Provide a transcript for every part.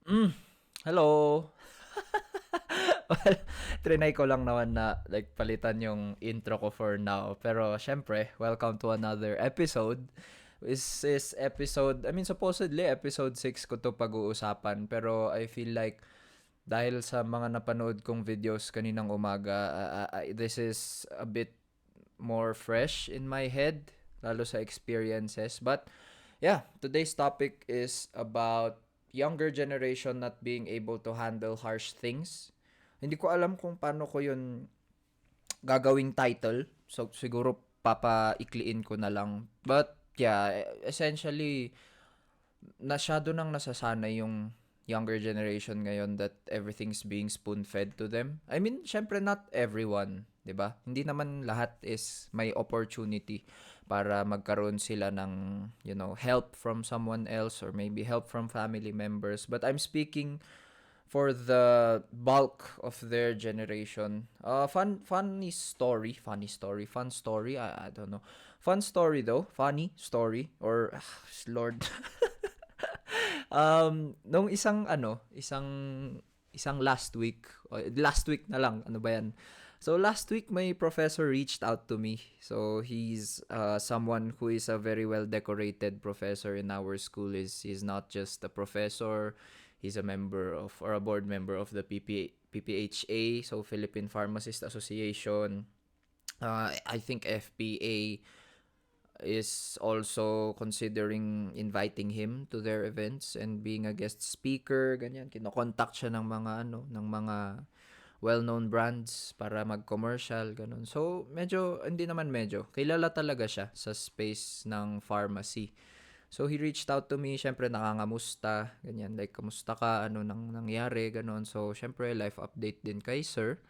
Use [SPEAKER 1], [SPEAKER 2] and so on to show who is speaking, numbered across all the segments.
[SPEAKER 1] Hmm, hello. Well, triny ko lang naman na like palitan yung intro ko for now. Pero syempre, welcome to another episode. This is episode, I mean supposedly episode 6 ko to pag-uusapan. Pero I feel like dahil sa mga napanood kong videos kaninang umaga, this is a bit more fresh in my head, lalo sa experiences. But yeah, today's topic is about younger generation not being able to handle harsh things. Hindi ko alam kung paano ko yun gagawing title. So, siguro papaikliin ko na lang. But, yeah, essentially, nasyado nang nasasanay yung younger generation ngayon that everything's being spoon-fed to them. I mean, syempre not everyone, 'di ba? Hindi naman lahat is may opportunity para magkaroon sila ng, help from someone else or maybe help from family members. But I'm speaking for the bulk of their generation. Fun story. I don't know. Fun story though, funny story or Lord. Nung isang last week na lang, ano ba yan? So last week my professor reached out to me. So he's someone who is a very well decorated professor in our school. He's not just a professor, he's a member of or a board member of the PPHA, so Philippine Pharmacist Association. I think FPA is also considering inviting him to their events and being a guest speaker, ganyan. Kinokontak siya ng mga well-known brands para mag-commercial, ganun. So, medyo, kilala talaga siya sa space ng pharmacy. So, he reached out to me, syempre nakangamusta, ganyan. Like, kamusta ka, ano nang nangyari, ganun. So, syempre, life update din kay sir.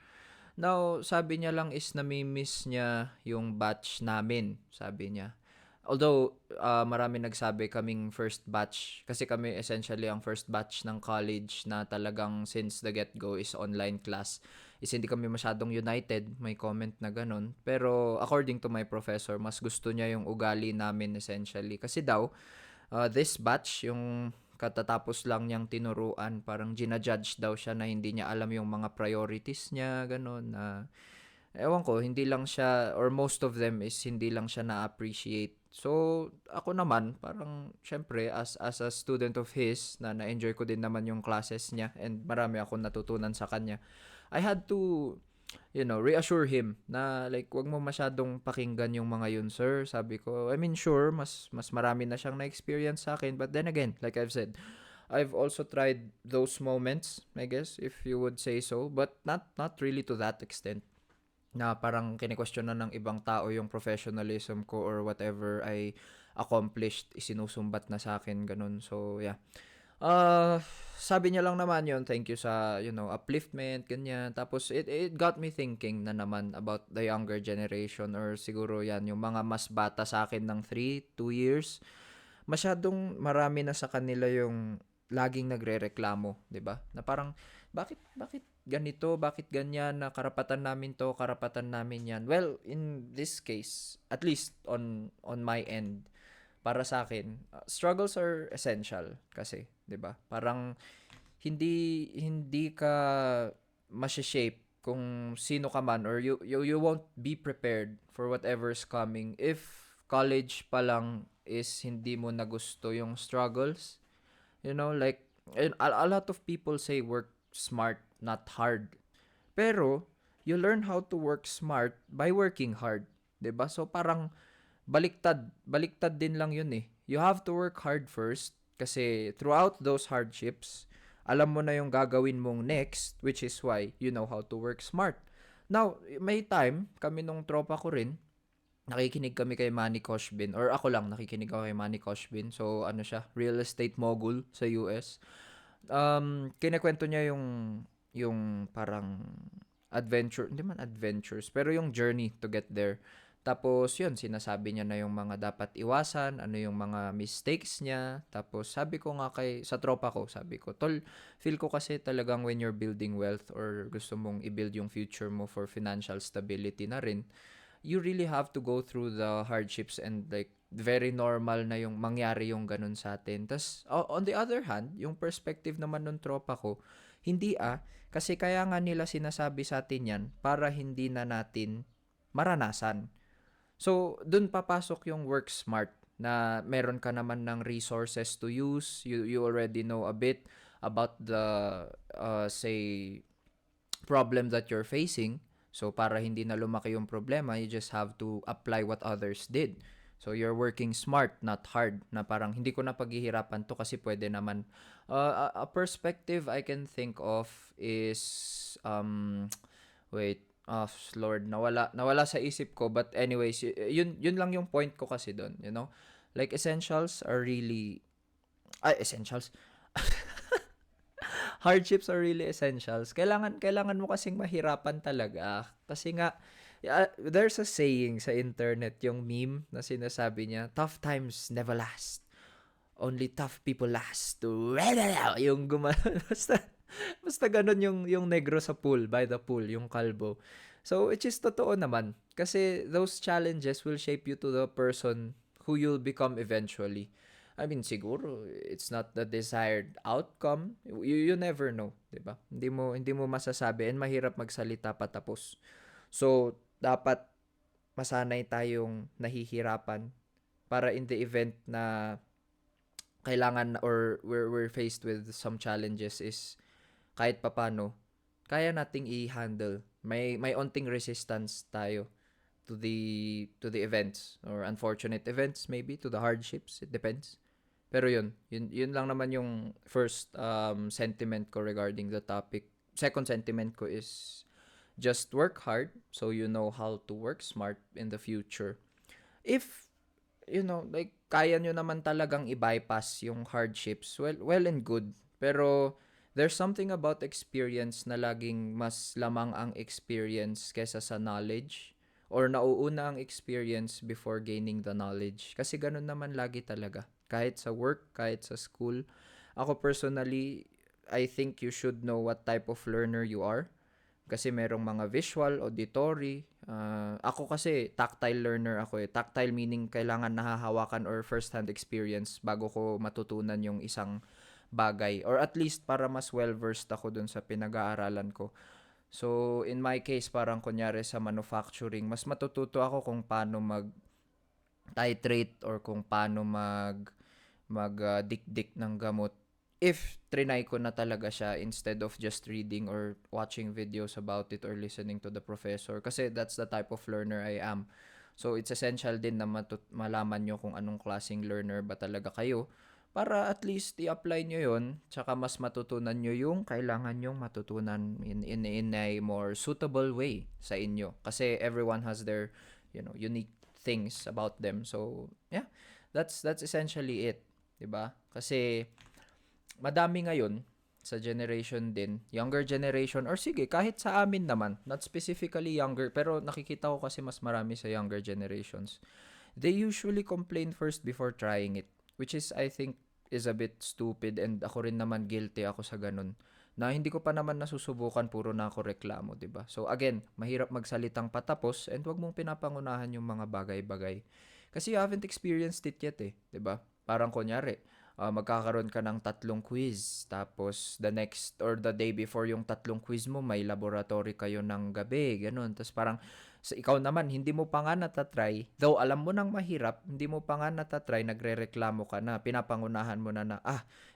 [SPEAKER 1] Now, sabi niya lang is nami-miss niya yung batch namin, sabi niya. Although, marami nagsabi kaming first batch. Kasi kami essentially ang first batch ng college na talagang since the get-go is online class. Is hindi kami masyadong united. May comment na ganun. Pero according to my professor, mas gusto niya yung ugali namin essentially. Kasi daw, this batch, yung katatapos lang niyang tinuruan, parang ginajudge daw siya na hindi niya alam yung mga priorities niya, ganun, na ewan ko, hindi lang siya, or most of them is hindi lang siya na-appreciate. So, ako naman, parang, syempre, as a student of his, na na-enjoy ko din naman yung classes niya, and marami akong natutunan sa kanya, I had to, reassure him na, like, wag mo masyadong pakinggan yung mga yun, sir. Sabi ko, I mean, sure, mas marami na siyang na-experience sa akin, but then again, like I've said, I've also tried those moments, I guess, if you would say so, but not really to that extent na parang kine-question na ng ibang tao yung professionalism ko or whatever I accomplished, isinusumbat na sa akin, ganun. So, yeah. Sabi niya lang naman yon, thank you sa, upliftment, ganyan. Tapos, it got me thinking na naman about the younger generation or siguro yan, yung mga mas bata sa akin ng 3, 2 years. Masyadong marami na sa kanila yung laging nagrereklamo, 'di ba? Na parang bakit ganito, bakit ganyan, na karapatan namin 'to, karapatan namin 'yan. Well, in this case, at least on my end, para sa akin, struggles are essential kasi, 'di ba? Parang hindi ka shape kung sino ka man, or you won't be prepared for whatever's coming if college pa lang is hindi mo na gusto yung struggles. Like, and a lot of people say work smart, not hard. Pero, you learn how to work smart by working hard. 'Di ba? So, parang baliktad din lang yun eh. You have to work hard first kasi throughout those hardships, alam mo na yung gagawin mong next, which is why you know how to work smart. Now, may time, kami nung tropa ko rin, nakikinig kami kay Manny Koshbin, or ako lang nakikinig ako kay Manny Koshbin. So, ano siya, real estate mogul sa US. Kinikwento niya yung parang adventure, hindi man adventures, pero yung journey to get there. Tapos yun, sinasabi niya na yung mga dapat iwasan, ano yung mga mistakes niya. Tapos sabi ko nga sa tropa ko, sabi ko, tol, feel ko kasi talagang when you're building wealth or gusto mong i-build yung future mo for financial stability na rin, you really have to go through the hardships and like very normal na yung mangyari yung ganun sa atin. Tas on the other hand, yung perspective naman ng tropa ko, hindi kasi kaya nga nila sinasabi sa atin yan para hindi na natin maranasan. So, dun papasok yung work smart na meron ka naman ng resources to use. You already know a bit about the say problem that you're facing. So para hindi na lumaki yung problema, you just have to apply what others did. So you're working smart, not hard. Na parang hindi ko na paghihirapan to kasi pwede naman. A perspective I can think of is wait, oh Lord, nawala sa isip ko, but anyways, yun lang yung point ko kasi doon, you know? Like essentials are really essentials. Hardships are really essentials. Kailangan mo kasing mahirapan talaga. Kasi nga, there's a saying sa internet, yung meme na sinasabi niya, tough times never last. Only tough people last. Yung gumano. Basta ganun yung negro sa pool, by the pool, yung kalbo. So, which is totoo naman. Kasi those challenges will shape you to the person who you'll become eventually. I mean, siguro, it's not the desired outcome. You never know, di ba? Hindi mo masasabi and mahirap magsalita patapos. So, dapat masanay tayong nahihirapan para in the event na kailangan or we're faced with some challenges is kahit papano, kaya nating i-handle. May onting resistance tayo to the events or unfortunate events, maybe to the hardships, it depends. Pero yun lang naman yung first sentiment ko regarding the topic. Second sentiment ko is just work hard so you know how to work smart in the future. If like kaya nyo naman talagang i-bypass yung hardships, well and good. Pero there's something about experience na laging mas lamang ang experience kesa sa knowledge or nauuna ang experience before gaining the knowledge. Kasi ganun naman lagi talaga. Kahit sa work, kahit sa school. Ako personally, I think you should know what type of learner you are. Kasi merong mga visual, auditory. Ako kasi tactile learner ako eh. Tactile meaning kailangan nahahawakan or first-hand experience bago ko matutunan yung isang bagay. Or at least para mas well-versed ako dun sa pinag-aaralan ko. So, in my case, parang kunyari sa manufacturing, mas matututo ako kung paano mag-titrate or kung paano mag-dikdik ng gamot if trinay ko na talaga siya instead of just reading or watching videos about it or listening to the professor. Kasi that's the type of learner I am. So, it's essential din na malaman nyo kung anong klaseng learner ba talaga kayo para at least i-apply nyo yon tsaka mas matutunan nyo yung kailangan nyong matutunan in a more suitable way sa inyo. Kasi everyone has their, unique things about them. So, yeah, that's essentially it. 'Di ba? Kasi madami ngayon sa generation din, younger generation or sige kahit sa amin naman, not specifically younger pero nakikita ko kasi mas marami sa younger generations. They usually complain first before trying it, which is I think is a bit stupid and ako rin naman guilty ako sa ganun. Na hindi ko pa naman nasusubukan, puro na ako reklamo, 'di ba? So again, mahirap magsalitang patapos and 'wag mong pinapangunahan yung mga bagay-bagay. Kasi you haven't experienced it yet 'di ba? Parang kunyari, magkakaroon ka ng tatlong quiz. Tapos, the next or the day before yung tatlong quiz mo, may laboratory kayo ng gabi. Ganun. Tapos parang, ikaw naman, hindi mo pa nga natatry. Though, alam mo nang mahirap, hindi mo pa nga natatry, nagre-reklamo ka na. Pinapangunahan mo na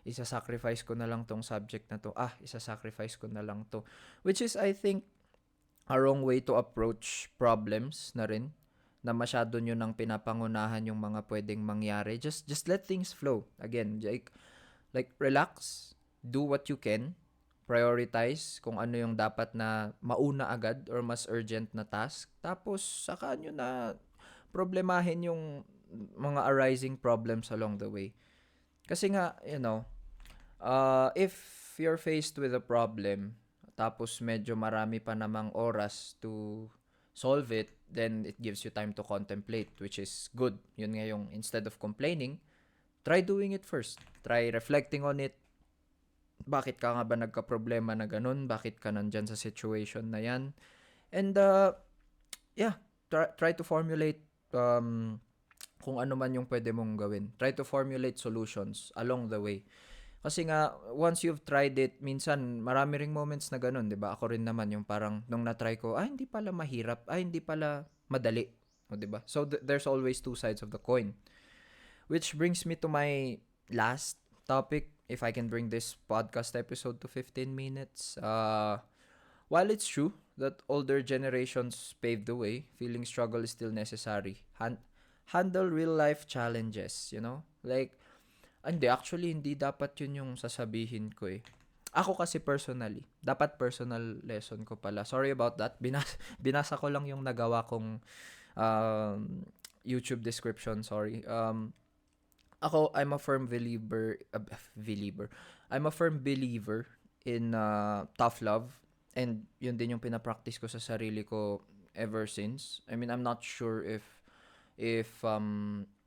[SPEAKER 1] isa-sacrifice ko na lang tong subject na to. Isa-sacrifice ko na lang to. Which is, I think, a wrong way to approach problems na rin na masyado nyo nang pinapangunahan yung mga pwedeng mangyari. Just let things flow. Again, like relax, do what you can, prioritize kung ano yung dapat na mauna agad or mas urgent na task. Tapos, saka nyo na problemahin yung mga arising problems along the way. Kasi nga, if you're faced with a problem, tapos medyo marami pa namang oras to solve it, then it gives you time to contemplate, which is good. Yun nga yung instead of complaining, try doing it first. Try reflecting on it. Bakit ka nga ba nagka-problema na ganun? Bakit ka nandyan sa situation na yan? And, yeah, try to formulate kung ano man yung pwede mong gawin. Try to formulate solutions along the way. Kasi nga, once you've tried it, minsan, marami ring moments na ganun, di ba? Ako rin naman yung parang, nung na-try ko, hindi pala mahirap, hindi pala madali. O, di ba? So, there's always two sides of the coin. Which brings me to my last topic, if I can bring this podcast episode to 15 minutes. While it's true that older generations paved the way, feeling struggle is still necessary. Handle real life challenges, you know? Like, hindi, actually, hindi dapat yun yung sasabihin ko eh. Ako kasi personally, dapat personal lesson ko pala. Sorry about that. Binasa ko lang yung nagawa kong um, YouTube description, sorry. Ako, I'm a firm believer. I'm a firm believer in tough love. And yun din yung pinapractice ko sa sarili ko ever since. I mean, I'm not sure if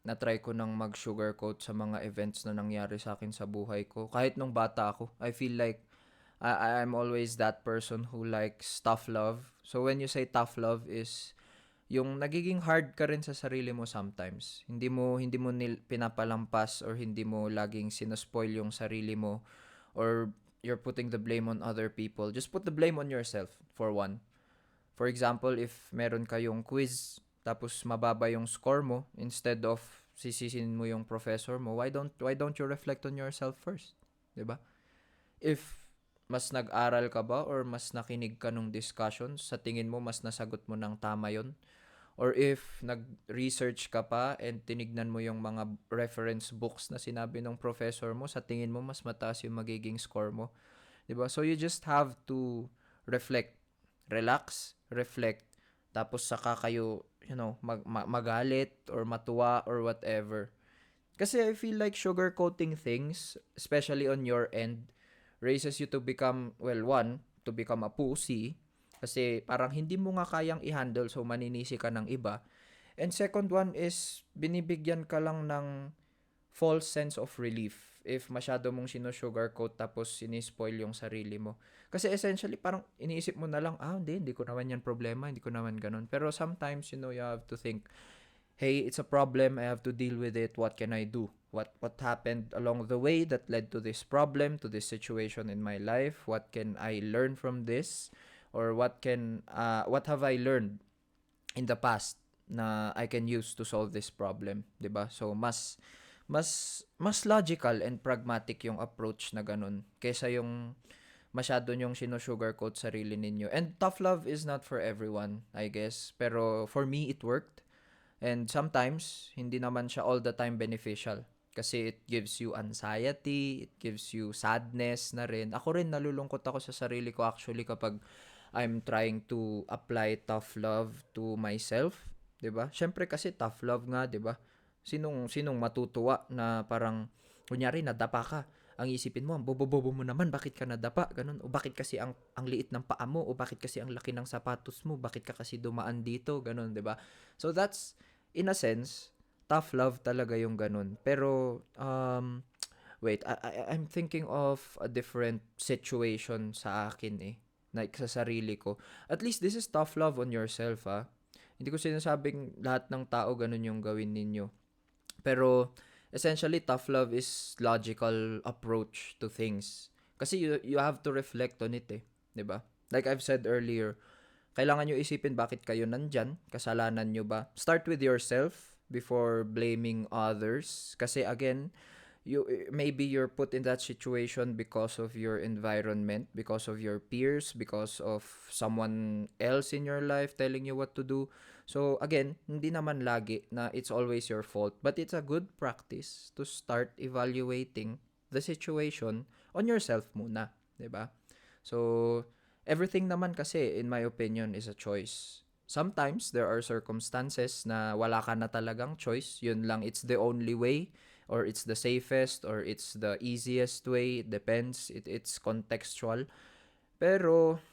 [SPEAKER 1] na-try ko nang mag-sugarcoat sa mga events na nangyari sa akin sa buhay ko. Kahit nung bata ako, I feel like I'm always that person who likes tough love. So when you say tough love is yung nagiging hard ka rin sa sarili mo sometimes. Hindi mo pinapalampas or hindi mo laging sinospoil yung sarili mo or you're putting the blame on other people. Just put the blame on yourself for one. For example, if meron kayong quiz tapos mababa yung score mo, instead of sisisin mo yung professor mo, why don't you reflect on yourself first? 'Di ba? If mas nag-aral ka ba or mas nakinig ka nung discussion, sa tingin mo mas nasagot mo ng tama yon? Or if nag-research ka pa and tinignan mo yung mga reference books na sinabi ng professor mo, sa tingin mo mas mataas yung magiging score mo. 'Di ba? So you just have to reflect, relax, reflect, tapos saka kayo, magalit or matuwa or whatever. Kasi I feel like sugarcoating things, especially on your end, raises you to become, well, one, to become a pussy. Kasi parang hindi mo nga kayang i-handle, so maninisi ka ng iba. And second one is, binibigyan ka lang ng false sense of relief if masyado mong sino-sugarcoat tapos sinispoil yung sarili mo. Kasi essentially, parang iniisip mo na lang, hindi ko naman yan problema, hindi ko naman ganun. Pero sometimes, you have to think, hey, it's a problem, I have to deal with it, what can I do? What happened along the way that led to this problem, to this situation in my life? What can I learn from this? Or what have I learned in the past na I can use to solve this problem, 'di ba? So mas logical and pragmatic yung approach na ganun kaysa yung masyado nyong sino-sugarcoat sarili ninyo. And tough love is not for everyone, I guess. Pero for me, it worked. And sometimes, hindi naman siya all the time beneficial. Kasi it gives you anxiety, it gives you sadness na rin. Ako rin, nalulungkot ako sa sarili ko actually kapag I'm trying to apply tough love to myself. 'Di ba? Syempre kasi tough love nga, 'di ba? Sinong matutuwa na parang kunyari nadapa ka, ang isipin mo, ang bobo-bobo mo naman, bakit ka nadapa? Ganun. O bakit kasi ang liit ng paa mo? O bakit kasi ang laki ng sapatos mo? Bakit ka kasi dumaan dito? Ganun, 'di ba? So that's in a sense tough love talaga yung ganun. Pero wait, I'm thinking of a different situation sa akin eh. Like sa sarili ko. At least this is tough love on yourself, ha. Hindi ko sinasabing lahat ng tao ganun yung gawin ninyo. Pero essentially tough love is logical approach to things. Kasi you have to reflect on it eh, 'di ba? Like I've said earlier, kailangan nyo isipin bakit kayo nandyan, kasalanan nyo ba? Start with yourself before blaming others. Kasi again, maybe you're put in that situation because of your environment, because of your peers, because of someone else in your life telling you what to do. So again, hindi naman lagi na it's always your fault, but it's a good practice to start evaluating the situation on yourself muna, 'di ba? So everything naman kasi in my opinion is a choice. Sometimes there are circumstances na wala ka na talagang choice, yun lang, it's the only way or it's the safest or it's the easiest way. It depends. It's contextual. Pero,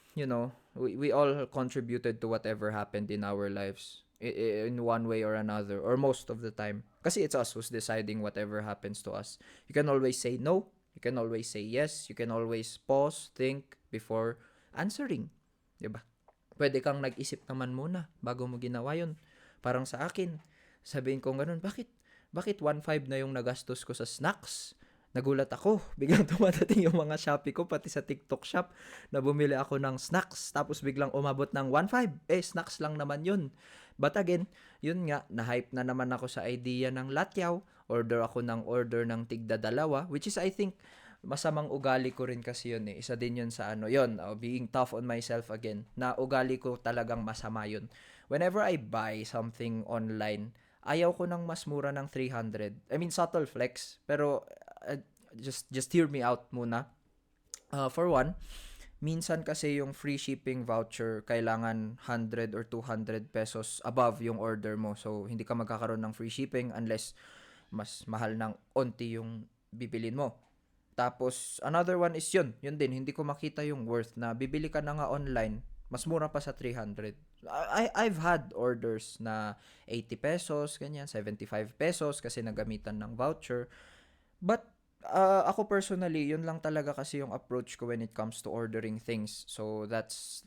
[SPEAKER 1] we all contributed to whatever happened in our lives in one way or another or most of the time. Kasi it's us who's deciding whatever happens to us. You can always say no. You can always say yes. You can always pause, think before answering. Diba? Pwede kang nag-isip naman muna bago mo ginawa yun. Parang sa akin, Sabihin ko ganun, bakit 1.5 na yung nagastos ko sa snacks? Nagulat ako. Biglang dumadating yung mga Shopee ko, pati sa TikTok shop, na bumili ako ng snacks. Tapos biglang umabot ng 1.5. Snacks lang naman yun. But again, yun nga, na-hype na naman ako sa idea ng latyaw. Order ako ng order ng tigda dalawa, which is I think, masamang ugali ko rin kasi yun eh. Isa din yun sa ano, yun, being tough on myself again. Na ugali ko talagang masama yun. Whenever I buy something online, ayaw ko ng mas mura ng 300. I mean, subtle flex. Pero, uh, just hear me out muna. For one, minsan kasi yung free shipping voucher, kailangan 100 or 200 pesos above yung order mo. So, hindi ka magkakaroon ng free shipping unless mas mahal ng onti yung bibilin mo. Tapos, another one is yun. Yun din, hindi ko makita yung worth na bibili ka na nga online, mas mura pa sa 300. I've had orders na 80 pesos, ganyan, 75 pesos kasi nagamitan ng voucher. But, ako personally, yun lang talaga kasi yung approach ko when it comes to ordering things. So, that's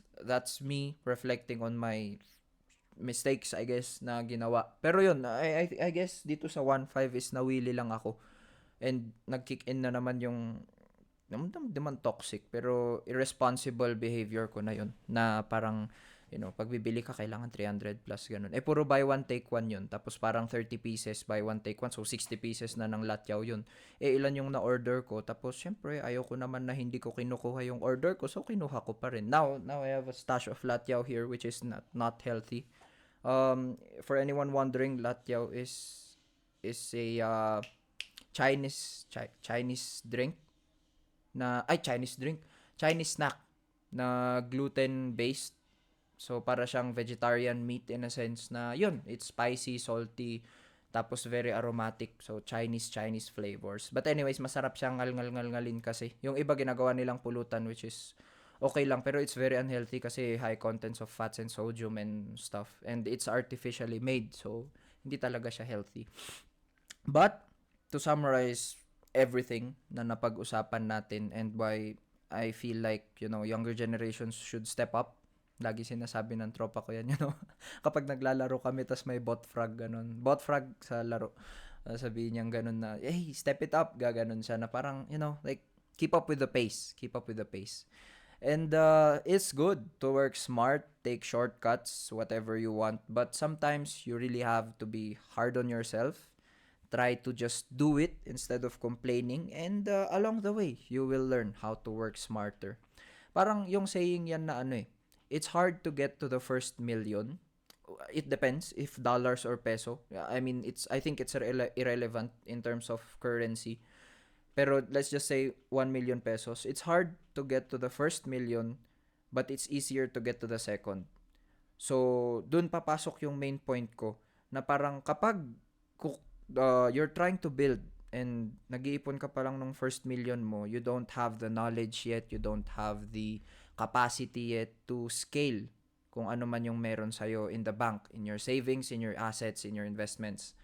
[SPEAKER 1] me reflecting on my mistakes, I guess, na ginawa. Pero yun, I guess dito sa 1.5 is nawili lang ako. And nag-kick in na naman yung naman toxic pero irresponsible behavior ko na yun na parang pagbibili ka kailangan 300 plus ganun. Puro buy one take one yun. Tapos parang 30 pieces buy one take one. So 60 pieces na ng latyaw yun. Ilan yung na-order ko. Tapos syempre ayaw ko naman na hindi ko kinukuha yung order ko. So kinuha ko pa rin. Now I have a stash of latyaw here which is not healthy. For anyone wondering, latyaw is a Chinese drink Chinese snack na gluten based. So para siyang vegetarian meat in a sense na yun, it's spicy, salty, tapos very aromatic. So Chinese flavors. But anyways, masarap siyang ngalngalin kasi. Yung iba ginagawa nilang pulutan which is okay lang pero it's very unhealthy kasi high contents of fats and sodium and stuff and it's artificially made. So hindi talaga siya healthy. But to summarize everything na napag-usapan natin and why I feel like, younger generations should step up. Lagi sinasabi ng tropa ko yan, Kapag naglalaro kami, tas may bot frag, ganun. Bot frag sa laro. Sabihin niyang ganun na, hey, step it up, gaganon siya na parang, like, keep up with the pace. Keep up with the pace. And it's good to work smart, take shortcuts, whatever you want. But sometimes you really have to be hard on yourself. Try to just do it instead of complaining. And along the way, you will learn how to work smarter. Parang yung saying yan na it's hard to get to the first million. It depends if dollars or peso. I mean, I think it's irrelevant in terms of currency. Pero let's just say 1 million pesos. It's hard to get to the first million, but it's easier to get to the second. So, dun papasok yung main point ko na parang kapag you're trying to build and nag-iipon ka pa lang ng first million mo, you don't have the knowledge yet, you don't have the capacity yet to scale kung ano man yung meron sa'yo in the bank, in your savings, in your assets, in your investments.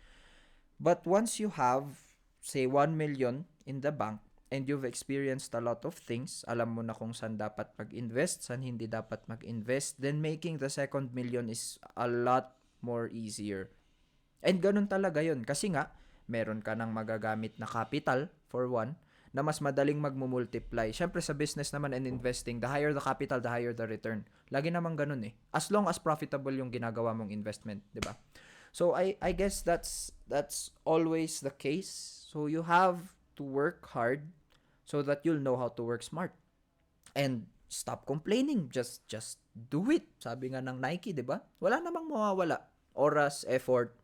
[SPEAKER 1] But once you have, say, 1 million in the bank, and you've experienced a lot of things, alam mo na kung saan dapat mag-invest, saan hindi dapat mag-invest, then making the second million is a lot more easier. And ganun talaga yun. Kasi nga, meron ka ng magagamit na capital, for one, na mas madaling magmumultiply. Siyempre sa business naman and investing, the higher the capital, the higher the return. Lagi naman ganun eh. As long as profitable yung ginagawa mong investment, di ba? So I guess that's always the case. So you have to work hard so that you'll know how to work smart. And stop complaining. Just do it. Sabi nga ng Nike, di ba? Wala namang mawawala. Oras, effort,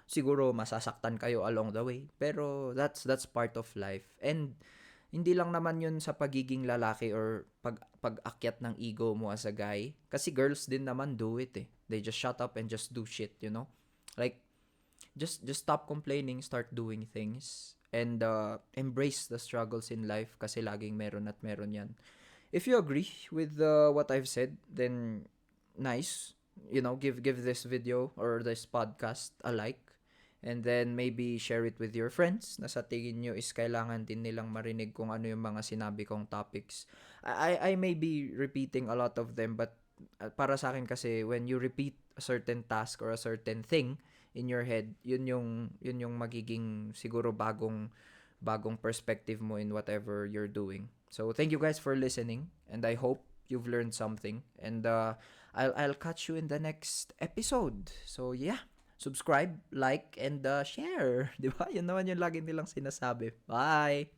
[SPEAKER 1] siguro masasaktan kayo along the way, pero that's part of life. And hindi lang naman yun sa pagiging lalaki or pag-akyat ng ego mo as a guy, kasi girls din naman do it eh. They just shut up and just do shit, like just stop complaining, start doing things, and embrace the struggles in life kasi laging meron at meron yan. If you agree with what I've said, then nice, give this video or this podcast a like. And then maybe share it with your friends na sa tingin nyo is kailangan din nilang marinig kung ano yung mga sinabi kong topics. I may be repeating a lot of them, but para sa akin kasi when you repeat a certain task or a certain thing in your head, yun yung magiging siguro bagong perspective mo in whatever you're doing. So thank you guys for listening, and I hope you've learned something, and I'll catch you in the next episode. So yeah, subscribe, like, and share. 'Di ba? Yun naman yung lagi nilang sinasabi. Bye.